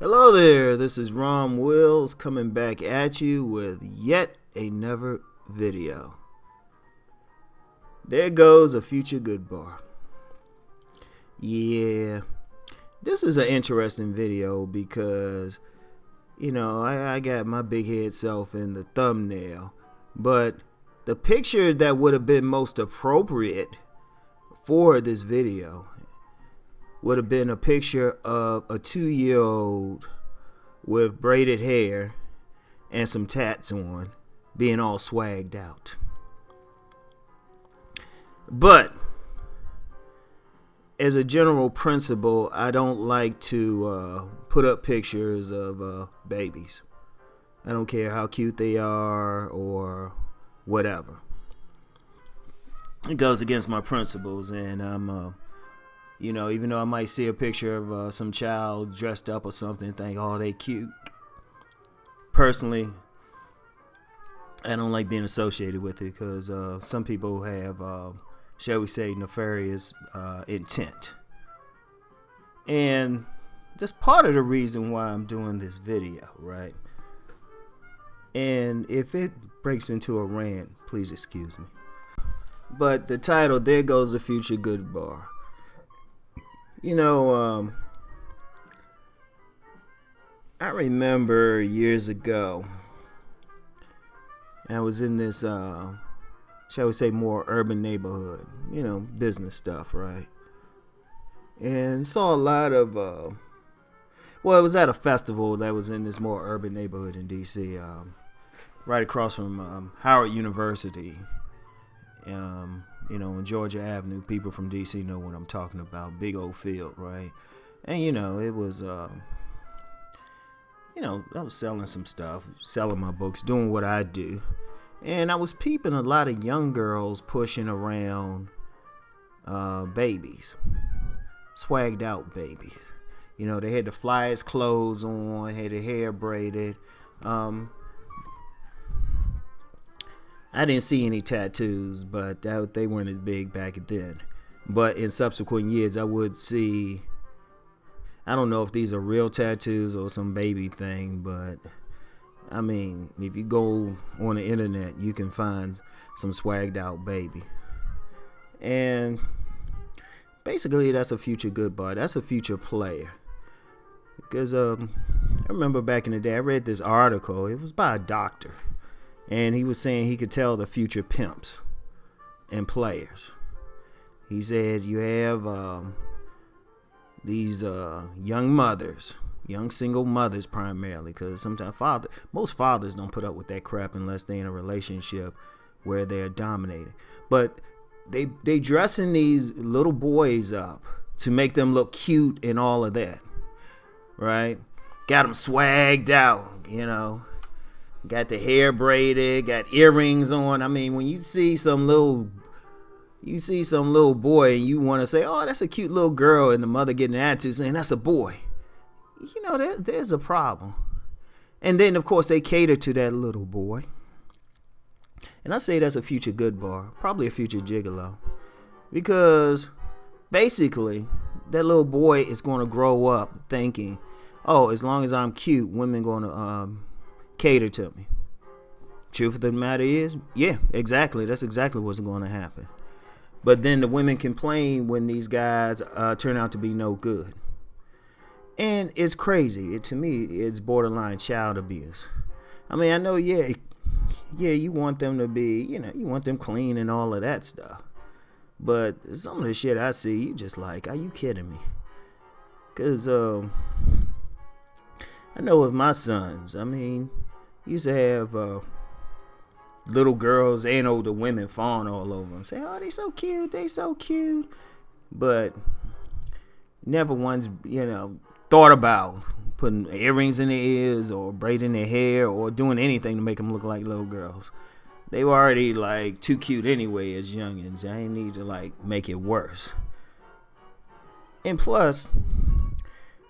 Hello there, this is Ron Wills coming back at you with yet another video. There goes a future Goodbar. Yeah, this is an interesting video because, I got my big head self in the thumbnail, but the picture that would have been most appropriate for this video would have been a picture of a 2-year-old with braided hair and some tats on, being all swagged out. But as a general principle, I don't like to put up pictures of babies. I don't care how cute they are or whatever. It goes against my principles, and I'm even though I might see a picture of some child dressed up or something and think, oh, they cute. Personally, I don't like being associated with it because some people have, shall we say, nefarious intent. And that's part of the reason why I'm doing this video, right? And if it breaks into a rant, please excuse me. But the title, There Goes the Future Goodbar. I remember years ago, I was in this, shall we say, more urban neighborhood, business stuff, right? And saw a lot of, it was at a festival that was in this more urban neighborhood in D.C., right across from Howard University. In Georgia Avenue, people from DC know what I'm talking about. Big old field, right? And it was, I was selling some stuff, selling my books, doing what I do, and I was peeping a lot of young girls pushing around babies, swagged out babies. They had the flyest clothes on, had their hair braided. I didn't see any tattoos, but they weren't as big back then. But in subsequent years, I would see, I don't know if these are real tattoos or some baby thing, but if you go on the internet, you can find some swagged out baby. And basically, that's a future Goodbar. That's a future player. Because I remember back in the day, I read this article. It was by a doctor. And he was saying he could tell the future pimps and players. He said you have these young mothers, young single mothers primarily, because sometimes most fathers don't put up with that crap unless they're in a relationship where they're dominated. But they dressing these little boys up to make them look cute and all of that, right? Got them swagged out, Got the hair braided, got earrings on. When you see some little boy and you want to say, oh, that's a cute little girl, and the mother getting an attitude saying that's a boy, there's a problem. And then, of course, they cater to that little boy. And I say that's a future Goodbar, probably a future gigolo. Because basically, that little boy is going to grow up thinking, oh, as long as I'm cute, women going to cater to me. Truth of the matter is, yeah, exactly. That's exactly what's going to happen. But then the women complain when these guys turn out to be no good. And it's crazy. To me, it's borderline child abuse. I know, yeah, you want them to be, you want them clean and all of that stuff. But some of the shit I see, you just like, are you kidding me? Because I know with my sons, used to have little girls and older women fawn all over them, say, oh, they so cute. But never once, thought about putting earrings in their ears or braiding their hair or doing anything to make them look like little girls. They were already too cute anyway as youngins. I ain't need to make it worse. And plus,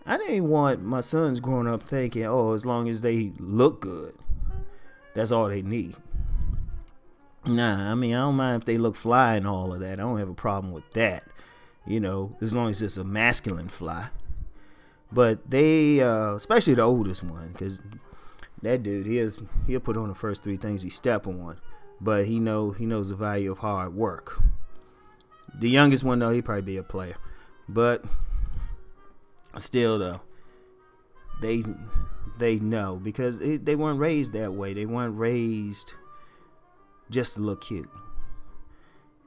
I didn't want my sons growing up thinking, oh, as long as they look good, that's all they need. Nah, I don't mind if they look fly and all of that. I don't have a problem with that. As long as it's a masculine fly. But they, especially the oldest one, because that dude, he'll put on the first three things he step on, but he knows the value of hard work. The youngest one though, he probably be a player, but still though, they know because they weren't raised that way. They weren't raised just to look cute.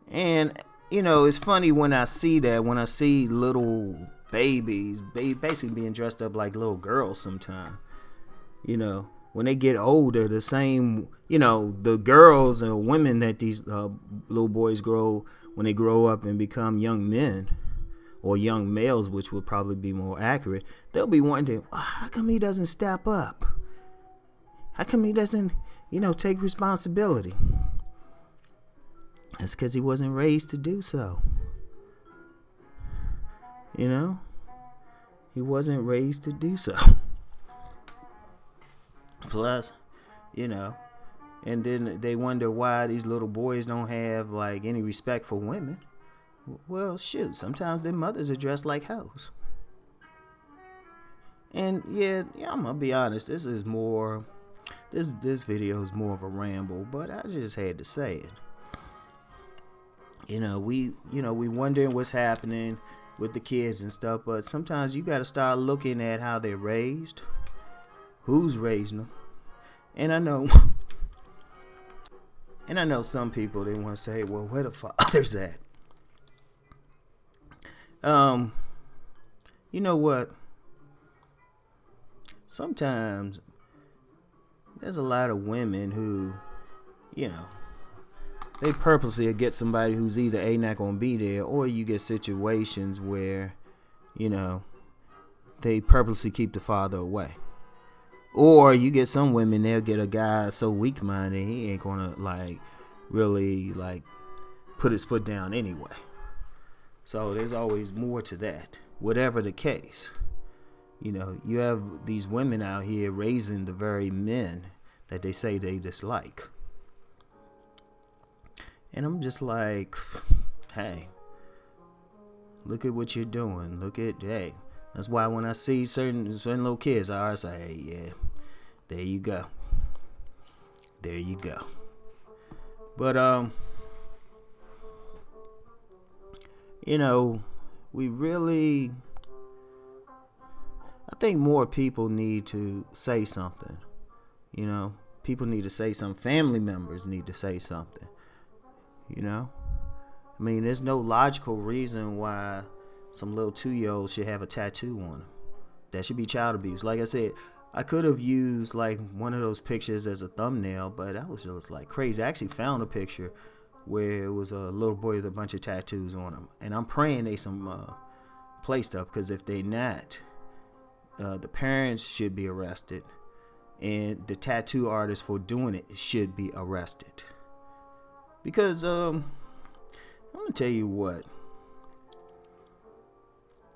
And it's funny when I see that, when I see little babies basically being dressed up like little girls sometimes. When they get older, the same, the girls and women that these little boys when they grow up and become young men or young males, which would probably be more accurate, they'll be wondering, how come he doesn't step up? How come he doesn't, take responsibility? That's because he wasn't raised to do so. He wasn't raised to do so. Plus, and then they wonder why these little boys don't have like any respect for women. Well, shoot, sometimes their mothers are dressed like hoes. And yeah, I'm gonna be honest, this video is more of a ramble, but I just had to say it. We wondering what's happening with the kids and stuff, but sometimes you got to start looking at how they're raised, who's raising them. And I know some people, they want to say, well, where the father's at? You know what? Sometimes there's a lot of women who, they purposely get somebody who's either A, not going to be there, or you get situations where, they purposely keep the father away. Or you get some women, they'll get a guy so weak-minded, he ain't going to, really, put his foot down anyway. So there's always more to that. Whatever the case, you have these women out here raising the very men that they say they dislike. And I'm just like, hey, look at what you're doing. Hey. That's why when I see certain little kids, I always say, hey, yeah, there you go. There you go. But, we really, I think more people need to say something. People need to say something. Family members need to say something. There's no logical reason why some little 2-year-old should have a tattoo on them. That should be child abuse. Like I said, I could have used one of those pictures as a thumbnail, but that was just crazy. I actually found a picture where it was a little boy with a bunch of tattoos on him, and I'm praying they some play stuff, because if they not, the parents should be arrested, and the tattoo artist for doing it should be arrested. Because I'm gonna tell you what,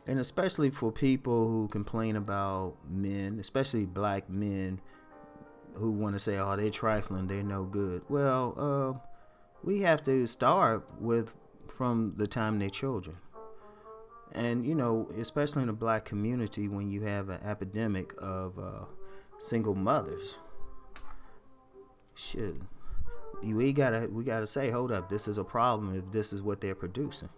and especially for people who complain about men, especially black men who want to say, oh, they're trifling, they're no good. Well, we have to start from the time they're children. And, especially in the black community, when you have an epidemic of single mothers, shit, we gotta say, hold up, this is a problem if this is what they're producing.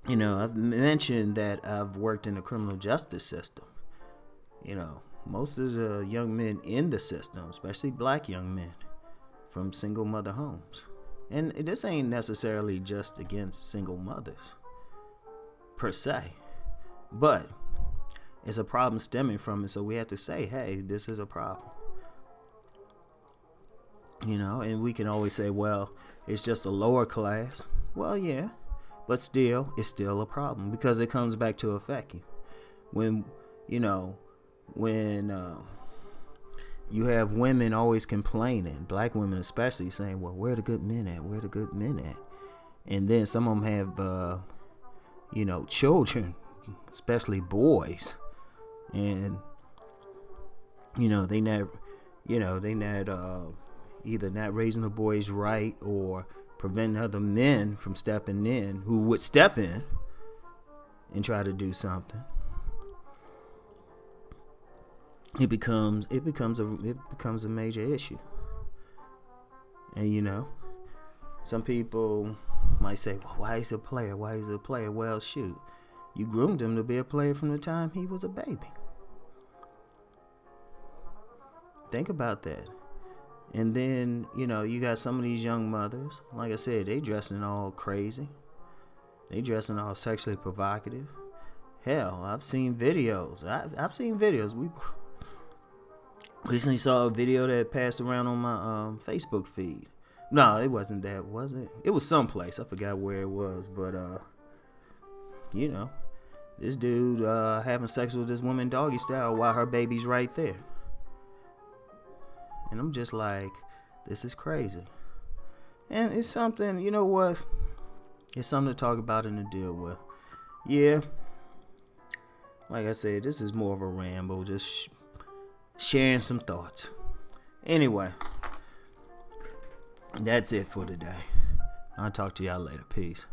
I've mentioned that I've worked in the criminal justice system. Most of the young men in the system, especially black young men, from single mother homes. And this ain't necessarily just against single mothers, per se. But it's a problem stemming from it, so we have to say, hey, this is a problem. And we can always say, well, it's just a lower class. Well, yeah. But still, it's still a problem, because it comes back to affect you. When you have women always complaining, black women especially, saying, well, where the good men at? Where the good men at? And then some of them have, children, especially boys. And, they not either not raising the boys right, or preventing other men from stepping in who would step in and try to do something. it becomes a major issue. And some people might say, well, why is he a player? Why is he a player? Well, shoot, you groomed him to be a player from the time he was a baby. Think about that. And then, you got some of these young mothers, like I said, they dressing all crazy. They dressing all sexually provocative. Hell, I've seen videos. I've seen videos. We recently saw a video that passed around on my Facebook feed. No, it wasn't that, was it? It was someplace. I forgot where it was. But, this dude having sex with this woman doggy style while her baby's right there. And I'm just like, this is crazy. And it's something, you know what? It's something to talk about and to deal with. Yeah. Like I said, this is more of a ramble. Just sharing some thoughts. Anyway. That's it for today. I'll talk to y'all later. Peace.